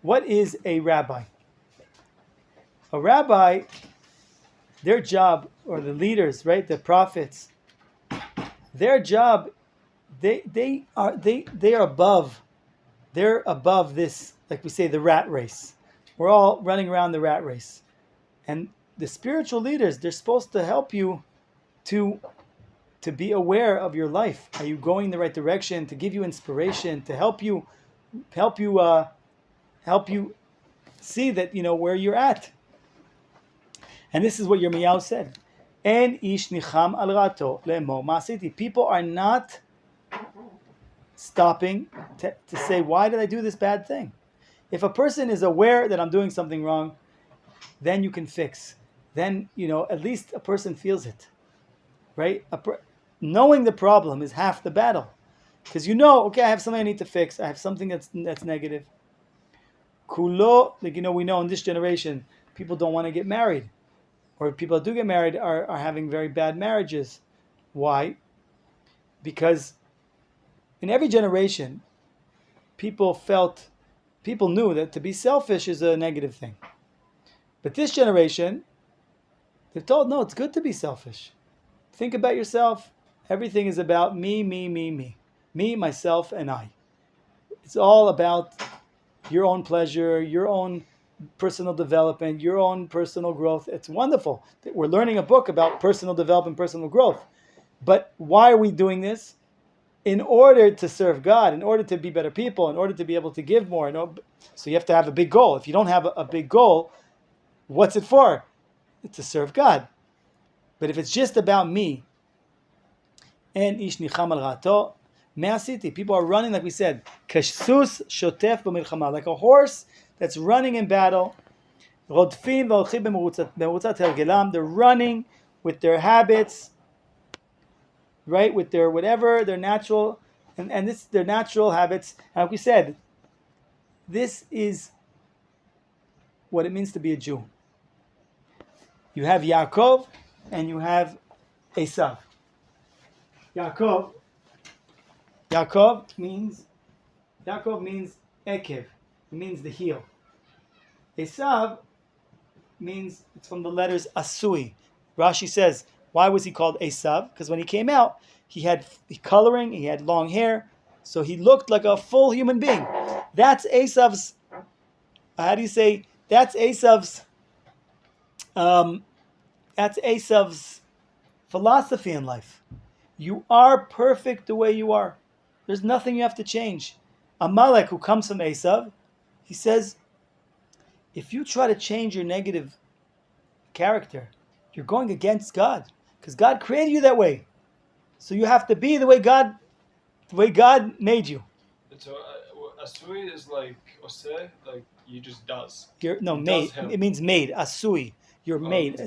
what is a rabbi? A rabbi, their job, or the leaders, right, the prophets, their job, they are above. They're above this, like we say, the rat race. We're all running around the rat race. And the spiritual leaders, they're supposed to help you to be aware of your life. Are you going in the right direction? To give you inspiration, to help you see that where you're at. And this is what Yirmiyahu said. En ish nicham al rato le'mo ma'asiti. People are not stopping to say, why did I do this bad thing? If a person is aware that I'm doing something wrong, then you can fix. Then, at least a person feels it, right? Knowing the problem is half the battle. Because okay, I have something I need to fix. I have something that's negative. Kulo, we know in this generation, people don't want to get married. Or people that do get married are having very bad marriages. Why? Because in every generation, people knew that to be selfish is a negative thing. But this generation, they're told, no, it's good to be selfish. Think about yourself. Everything is about me, me, me, me. Me, myself, and I. It's all about your own pleasure, your own personal development, your own personal growth. It's wonderful. We're learning a book about personal development, personal growth. But why are we doing this? In order to serve God, in order to be better people, in order to be able to give more. So you have to have a big goal. If you don't have a big goal, what's it for? It's to serve God. But if it's just about me, and ish nicham al rato, me'asiti, people are running, like we said, kashsus shotef b'milchama, like a horse that's running in battle. Rodfim v'olchim b'merutzat hergelam, they're running with their habits, right, with their whatever, their natural, and this their natural habits. And like we said, this is what it means to be a Jew. You have Yaakov and you have Esav. Yaakov means Ekev. It means the heel. Esav means, it's from the letters Asui. Rashi says, why was he called Esav? Because when he came out, he had coloring, he had long hair, so he looked like a full human being. That's Esav's, that's Esav's philosophy in life. You are perfect the way you are. There's nothing you have to change. Amalek, who comes from Esav, he says, if you try to change your negative character, you're going against God. Because God created you that way. So you have to be the way God made you. So Asui is like Oseh, like you just does. Made. It means made. Asui. You're made.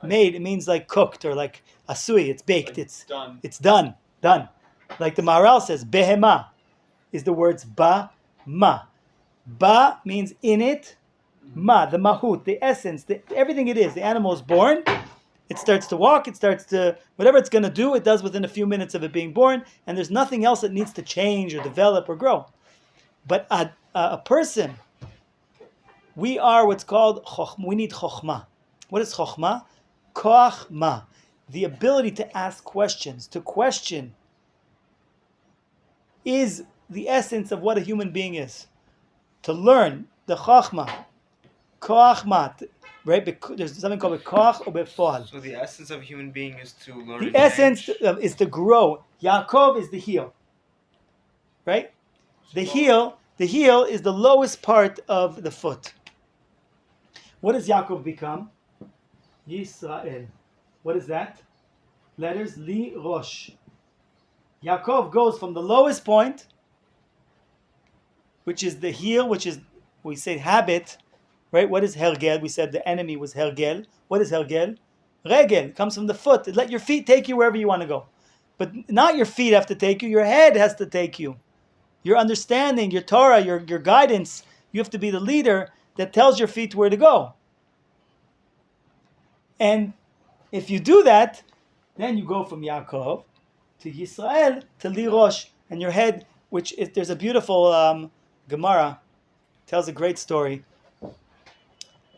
Made. It means like cooked or like asui. It's baked. Like done. It's done. Done. Like the Maharal says, behema is the words ba, ma. Ba means in it. Ma, the mahut, the essence, everything it is. The animal is born. It starts to walk. It starts to, whatever it's going to do, it does within a few minutes of it being born. And there's nothing else that needs to change or develop or grow. But a person, we are what's called chokhmah. We need chokhmah. What is chokhmah? Koach ma. The ability to ask questions, to question, is the essence of what a human being is. To learn, the chokhmah. Koach ma. Right? There's something called a koach or befoal. So the essence of a human being is to learn. The essence is to grow. Yaakov is the heel. Right? The heel is the lowest part of the foot. What does Yaakov become? Yisrael. What is that? Letters Li Rosh. Yaakov goes from the lowest point, which is the heel, which is, we say, habit, right? What is Hergel? We said the enemy was Hergel. What is Hergel? Regel comes from the foot. Let your feet take you wherever you want to go. But not your feet have to take you, your head has to take you. Your understanding, your Torah, your guidance, you have to be the leader that tells your feet where to go. And if you do that, then you go from Yaakov to Yisrael to Li Rosh, and your head, which is, there's a beautiful Gemara tells a great story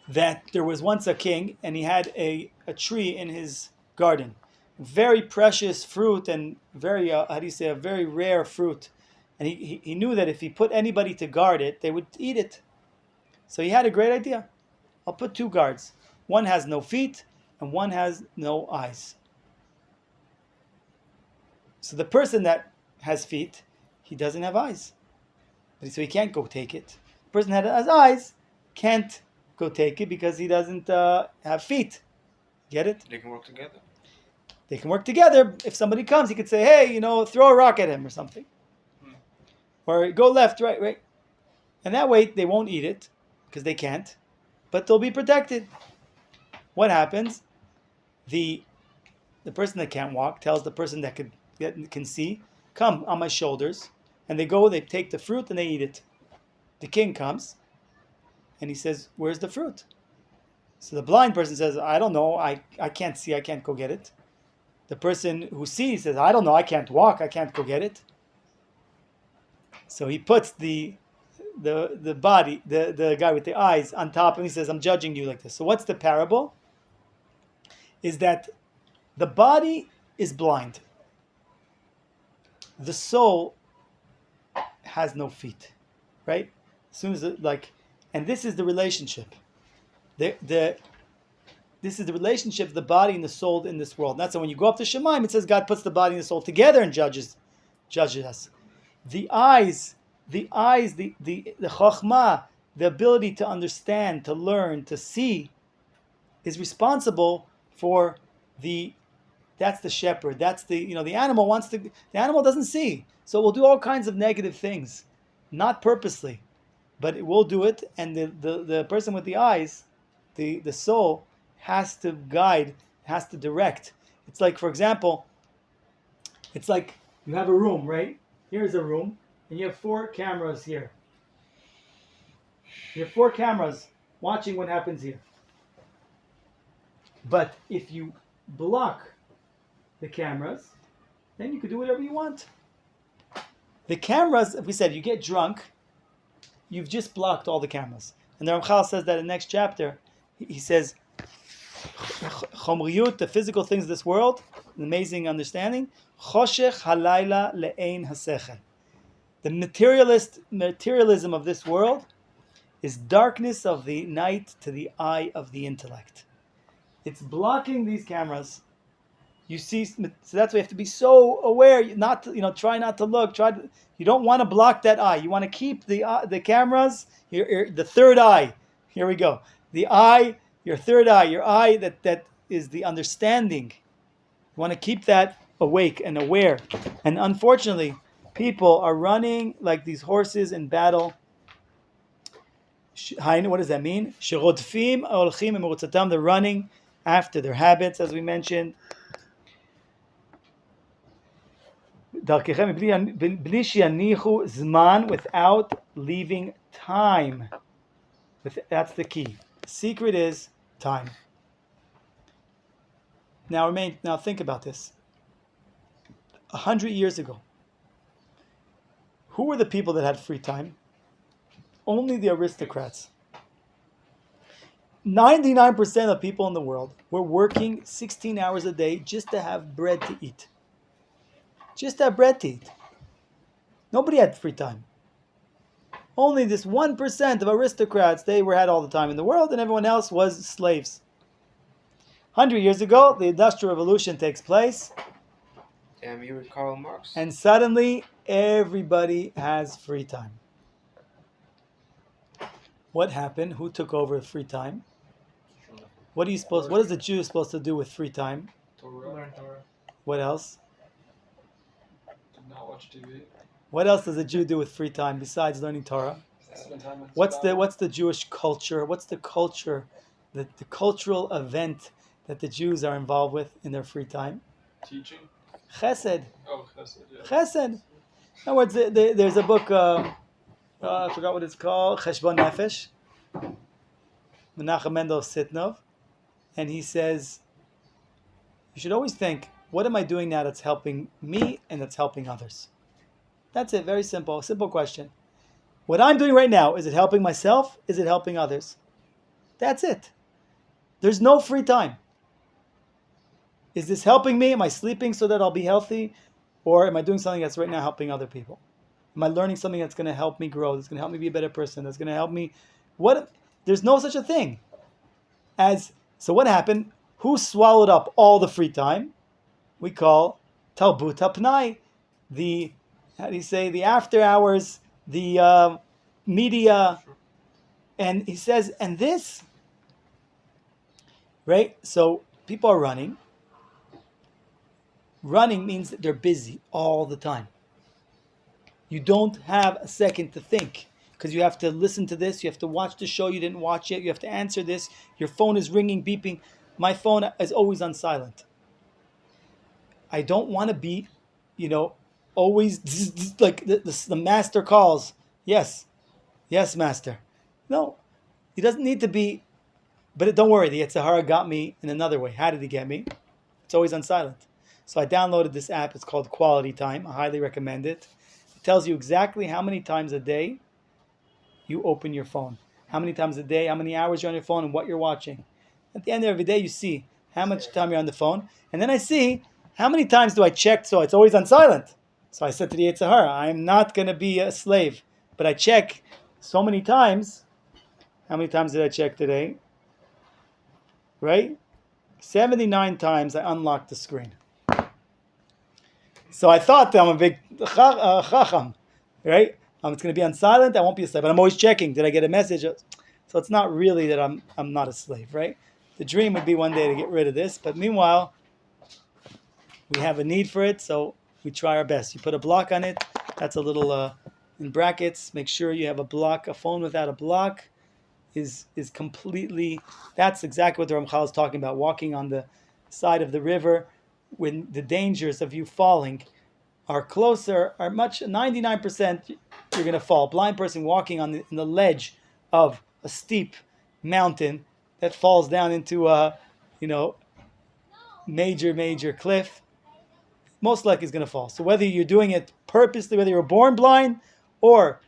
that there was once a king and he had a tree in his garden, very precious fruit and very how do you say, a very rare fruit, and he knew that if he put anybody to guard it, they would eat it. So he had a great idea. I'll put two guards. One has no feet and one has no eyes. So the person that has feet, he doesn't have eyes, so he can't go take it. The person that has eyes can't go take it because he doesn't have feet. Get it? They can work together. They can work together. If somebody comes, he could say, hey, throw a rock at him or something. Or go left, right. And that way they won't eat it because they can't, but they'll be protected. What happens? The person that can't walk tells the person that can see, come on my shoulders. And they go, they take the fruit and they eat it. The king comes and he says, where's the fruit? So the blind person says, I don't know, I can't see, I can't go get it. The person who sees says, I don't know, I can't walk, I can't go get it. So he puts the body, the guy with the eyes on top, and he says, I'm judging you like this. So what's the parable? Is that the body is blind. The soul has no feet, right? As soon as and this is the relationship. This is the relationship of the body and the soul in this world. And that's why when you go up to Shemaim, it says God puts the body and the soul together and judges us. The eyes, the chokhmah, the ability to understand, to learn, to see, is responsible for that's the shepherd. That's the animal the animal doesn't see. So it will do all kinds of negative things, not purposely, but it will do it. And the person with the eyes, the soul, has to guide, has to direct. It's like, for example, it's like you have a room, right? Here's a room, and you have 4 cameras here. You have 4 cameras watching what happens here. But if you block the cameras, then you can do whatever you want. The cameras, if we said you get drunk, you've just blocked all the cameras. And the Ramchal says that in the next chapter, he says, Chomriyut, the physical things of this world, an amazing understanding, Choshech halayla le'ein hasechel. The materialism of this world is darkness of the night to the eye of the intellect. It's blocking these cameras. You see, so that's why you have to be so aware, not to, try not to look. You don't want to block that eye. You want to keep the cameras, the third eye. Here we go. The eye, your third eye, your eye that is the understanding. You want to keep that awake and aware. And unfortunately, people are running like these horses in battle. What does that mean? They're running after their habits, as we mentioned. Without leaving time. That's the key. The secret is time. Now think about this. 100 years ago, who were the people that had free time? Only the aristocrats. 99% of people in the world were working 16 hours a day just to have bread to eat. Just to have bread to eat. Nobody had free time. Only this 1% of aristocrats, they had all the time in the world, and everyone else was slaves. 100 years ago, the Industrial Revolution takes place. Damn, you were Karl Marx. And suddenly, everybody has free time. What happened? Who took over free time? What is the Jew supposed to do with free time? Learn Torah. What else? Not watch TV. What else does a Jew do with free time besides learning Torah? Spend time with What's the Jewish culture? What's the culture, the cultural event that the Jews are involved with in their free time? Teaching. Chesed. Oh, chesed. Yeah. Chesed. In other words, there's a book. I forgot what it's called. Cheshbon Nefesh. Menachem Mendel Sitnov, and he says, you should always think, what am I doing now that's helping me and that's helping others? That's it. Very simple. Simple question. What I'm doing right now, is it helping myself? Is it helping others? That's it. There's no free time. Is this helping me? Am I sleeping so that I'll be healthy? Or am I doing something that's right now helping other people? Am I learning something that's going to help me grow? That's going to help me be a better person? That's going to help me? What? There's no such a thing. So what happened? Who swallowed up all the free time? We call Talbut Apnai, the after hours, the media, and he says, and this, right? So people are running. Running means that they're busy all the time. You don't have a second to think because you have to listen to this, you have to watch the show you didn't watch yet, you have to answer this, your phone is ringing, beeping. My phone is always on silent. I don't want to be, always like the master calls. Yes, master. No, he doesn't need to be, but don't worry, the Yetzirah got me in another way. How did he get me? It's always on silent. So I downloaded this app. It's called Quality Time. I highly recommend it. It tells you exactly how many times a day you open your phone. How many times a day, how many hours you're on your phone, and what you're watching. At the end of every day, you see how much time you're on the phone. And then I see how many times do I check so it's always on silent. So I said to the Yetzirah, I'm not going to be a slave. But I check so many times. How many times did I check today? Right? 79 times I unlocked the screen. So I thought that I'm a big chacham, right? It's going to be on silent. I won't be a slave, but I'm always checking. Did I get a message? So it's not really that I'm not a slave, right? The dream would be one day to get rid of this, but meanwhile, we have a need for it, so we try our best. You put a block on it. That's a little in brackets. Make sure you have a block. A phone without a block is completely. That's exactly what the Ramchal is talking about. Walking on the side of the river, when the dangers of you falling are closer, are much 99%, you're going to fall. Blind person walking on the ledge of a steep mountain that falls down into a, major cliff, most likely is going to fall. So whether you're doing it purposely, whether you're born blind, or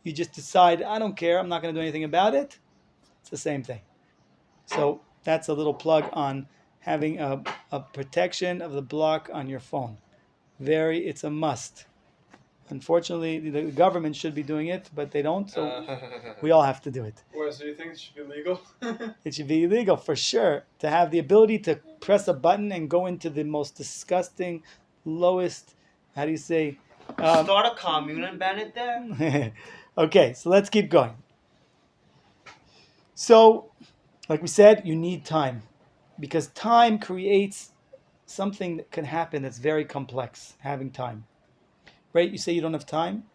you just decide, I don't care, I'm not going to do anything about it, it's the same thing. So that's a little plug on having a protection of the block on your phone. It's a must. Unfortunately, the government should be doing it, but they don't, so we all have to do it. Wait, so you think it should be legal? It should be illegal, for sure, to have the ability to press a button and go into the most disgusting, lowest, start a commune and ban it there? Okay, so let's keep going. So, like we said, you need time. Because time creates something that can happen that's very complex, having time. Right? You say you don't have time.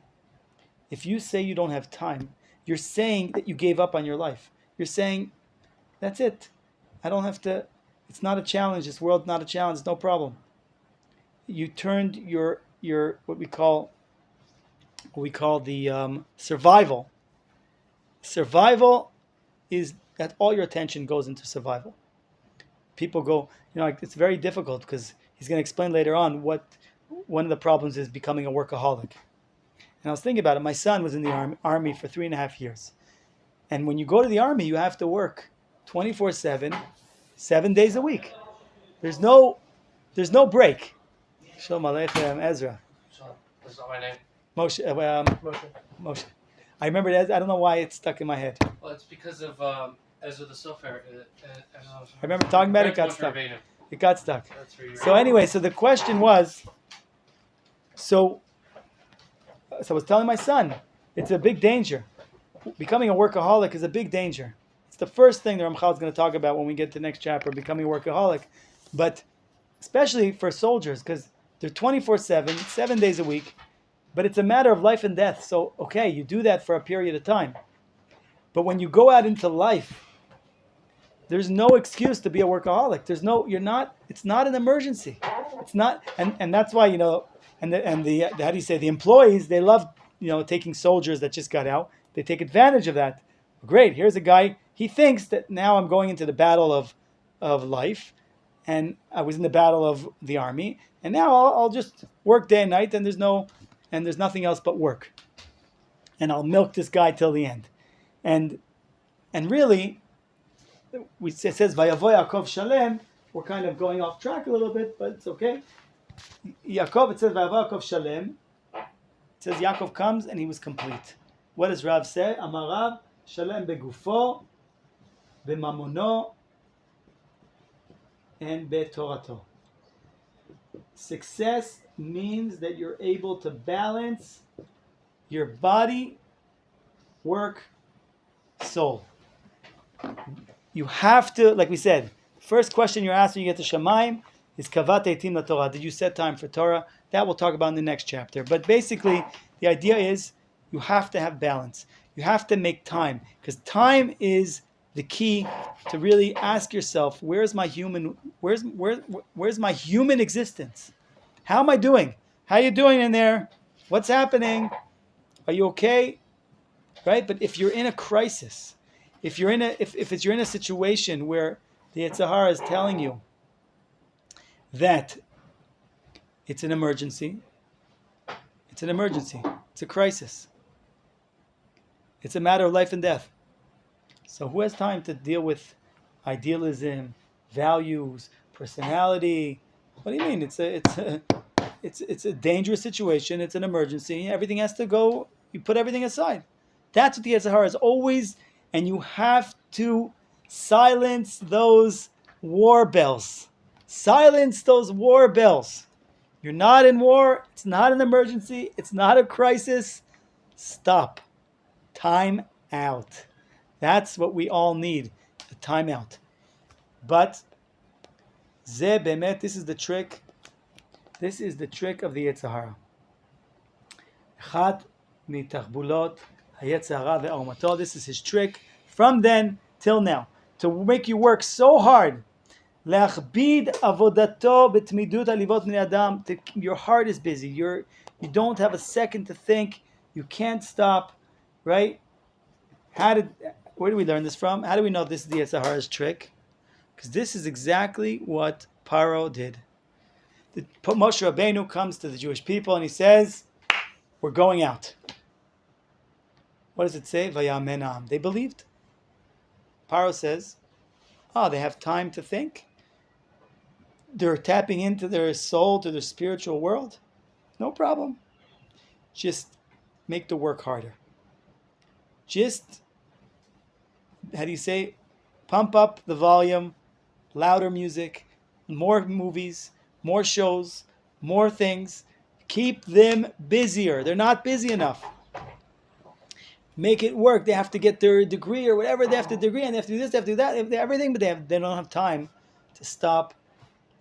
If you say you don't have time, you're saying that you gave up on your life. You're saying, that's it. I don't have to, it's not a challenge. This world's not a challenge. It's no problem. You turned your what we call the survival. Survival is that all your attention goes into survival. People go, it's very difficult because he's going to explain later on what one of the problems is becoming a workaholic. And I was thinking about it. My son was in the army for 3.5 years. And when you go to the army, you have to work 24/7, 7 days a week. There's no break. Shalom Aleichem, Ezra. That's not my name. Moshe. Moshe. I remember that. I don't know why it's stuck in my head. Well, it's because of Ezra the Sofer. I remember talking about it. Got stuck. It got stuck. So anyway, so the question was, so I was telling my son, it's a big danger. Becoming a workaholic is a big danger. It's the first thing the Ramchal is going to talk about when we get to the next chapter, becoming a workaholic. But especially for soldiers, because they're 24/7, 7 days a week, but it's a matter of life and death. So, okay, you do that for a period of time. But when you go out into life, there's no excuse to be a workaholic. It's not an emergency. It's not, and that's why, the employees, they love, taking soldiers that just got out. They take advantage of that. Great, here's a guy, he thinks that now I'm going into the battle of life, and I was in the battle of the army, and now I'll just work day and night, and there's nothing else but work. and I'll milk this guy till the end. And really, it says Vayavo Yaakov Shalem. We're kind of going off track a little bit, but it's okay. Yaakov, it says Vayavo Yaakov Shalem. It says Yaakov comes and he was complete. What does Rav say? Amarav Shalem begufo, b'mamono, and betorato. Success means that you're able to balance your body, work, soul. You have to, like we said, first question you're asked when you get to Shamayim is kavat eitim la Torah. Did you set time for Torah? That we'll talk about in the next chapter. But basically, the idea is you have to have balance. You have to make time, because time is the key to really ask yourself, where's my human existence? How am I doing? How are you doing in there? What's happening? Are you okay? Right? But if you're in a crisis, if you're in a situation where the Yetzer Hara is telling you that it's an emergency, it's a crisis, it's a matter of life and death. So who has time to deal with idealism, values, personality? What do you mean? It's a dangerous situation. It's an emergency. Everything has to go. You put everything aside. That's what the Yetzer Hara is always. And you have to silence those war bells. Silence those war bells. You're not in war. It's not an emergency. It's not a crisis. Stop. Time out. That's what we all need. A time out. But Ze Bemet, this is the trick. This is the trick of the Yetzer Hara. Echad mitachbulot hayetzer hara ve'ormato. This is his trick from then till now, to make you work so hard. Le'achbid avodato betmidut alivot min adam. Your heart is busy. You don't have a second to think. You can't stop. Right? Where do we learn this from? How do we know this is the Yetzer Hara's trick? Because this is exactly what Paro did. Moshe Rabbeinu comes to the Jewish people and he says, we're going out. What does it say? Vayamenam. They believed. Paro says, they have time to think. They're tapping into their soul, to their spiritual world. No problem. Just make the work harder. Just, how do you say, pump up the volume, louder music, more movies, more shows, more things. Keep them busier. They're not busy enough. Make it work. They have to get their degree or whatever they have to degree, and they have to do this, they have to do that, they have to everything, but they don't have time to stop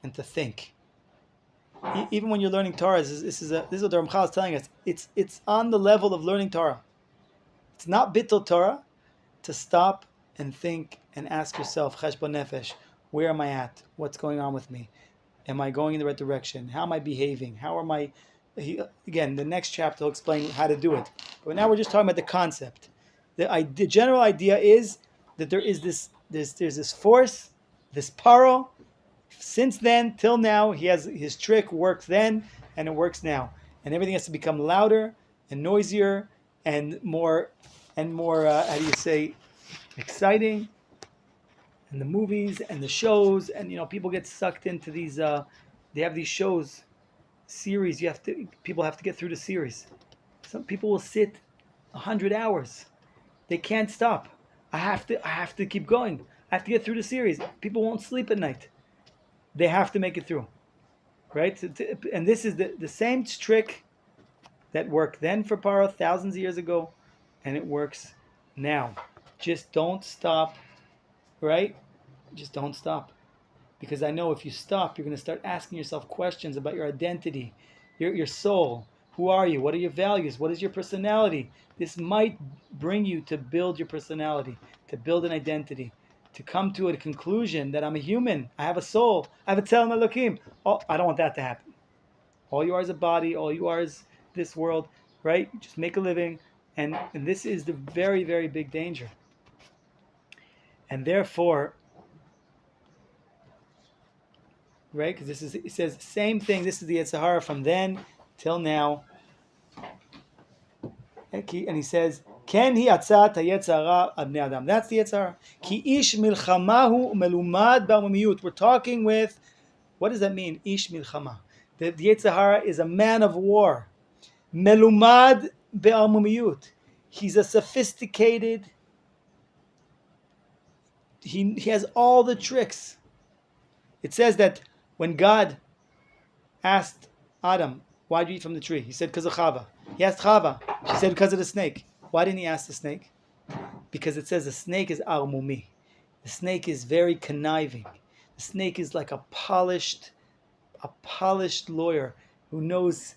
and to think. Even when you're learning Torah, this is what the Ramchal is telling us. It's on the level of learning Torah. It's not bittul Torah to stop and think and ask yourself, cheshbon nefesh, where am I at? What's going on with me? Am I going in the right direction? How am I behaving? How am I? Again, the next chapter will explain how to do it. But now we're just talking about the concept. The general idea is that there's this force, this paro. Since then till now, he has his trick worked then and it works now, and everything has to become louder and noisier and more how do you say, exciting. And the movies and the shows, and people get sucked into these. They have these shows, series. People have to get through the series. Some people will sit 100 hours. They can't stop. I have to keep going. I have to get through the series. People won't sleep at night. They have to make it through, right? And this is the same trick that worked then for Paro thousands of years ago, and it works now. Just don't stop. Right? Just don't stop. Because I know if you stop, you're going to start asking yourself questions about your identity, your soul. Who are you? What are your values? What is your personality? This might bring you to build your personality, to build an identity, to come to a conclusion that I'm a human. I have a soul. I have a Tzelem Elokim. Oh, I don't want that to happen. All you are is a body. All you are is this world. Right? Just make a living. And this is the very, very big danger. And therefore, right? Because it says same thing. This is the Yetzer Hara from then till now. And he says, Ken hi atzat hayetzara ad bnei adam. That's the yetzara. Ki ish milchamahu melumad ba'amumiyut. We're talking with, what does that mean? Ish milchama. The yetzara is a man of war. Melumad be'amumiyut. He's a sophisticated, he has all the tricks. It says that when God asked Adam, why did you eat from the tree? He said, because of Chava. He asked Chava. She said, because of the snake. Why didn't he ask the snake? Because it says the snake is armumi. The snake is very conniving. The snake is like a polished lawyer who knows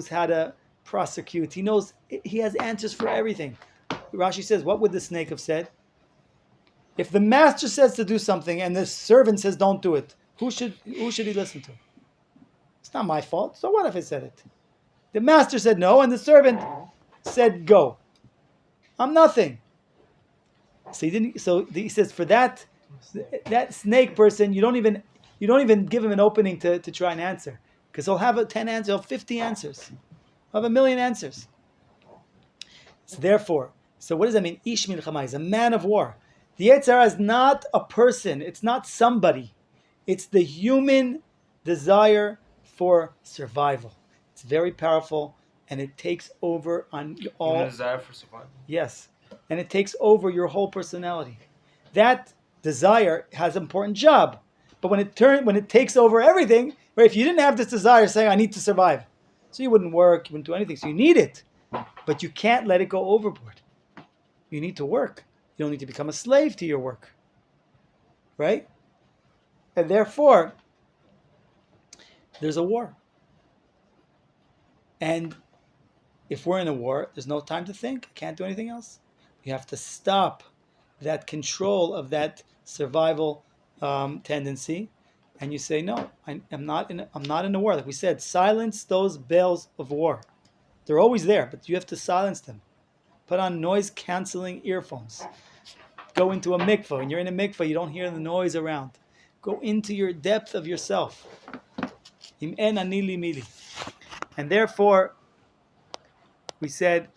how to prosecute. He has answers for everything. Rashi says, what would the snake have said? If the master says to do something and the servant says don't do it, who should he listen to? It's not my fault. So what if I said it? The master said no and the servant said go. I'm nothing. So he says for that snake person, you don't even give him an opening to try and answer, because he'll have 10 answers, he'll have 50 answers, he'll have 1,000,000 answers. So therefore, what does that mean? Ish milchama is a man of war. The Yetzirah is not a person. It's not somebody. It's the human desire for survival. It's very powerful, and it takes over on all. Human desire for survival. Yes, and it takes over your whole personality. That desire has an important job, but when it takes over everything, right? If you didn't have this desire saying I need to survive, so you wouldn't work, you wouldn't do anything. So you need it, but you can't let it go overboard. You need to work. You don't need to become a slave to your work, right? And therefore, there's a war. And if we're in a war, there's no time to think. Can't do anything else. You have to stop that control of that survival tendency, and you say, "No, I'm not in a war." Like we said, silence those bells of war. They're always there, but you have to silence them. Put on noise-canceling earphones. Go into a mikvah. When you're in a mikvah, you don't hear the noise around. Go into your depth of yourself. Im en ani li mili. And therefore, we said,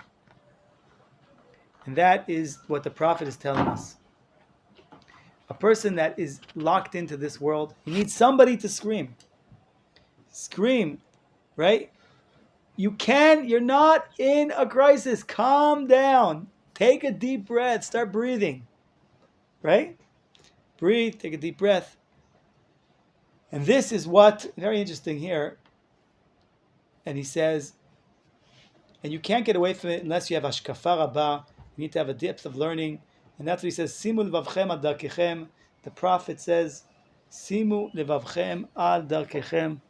and that is what the prophet is telling us. A person that is locked into this world, he needs somebody to scream. Scream, right? You're not in a crisis. Calm down. Take a deep breath. Start breathing. Right? Breathe, take a deep breath. And this is what, very interesting here, and he says, and you can't get away from it unless you have hashkafa rabbah. You need to have a depth of learning. And that's what he says, Simu levavchem al darkechem. The prophet says, Simu levavchem al darkechem.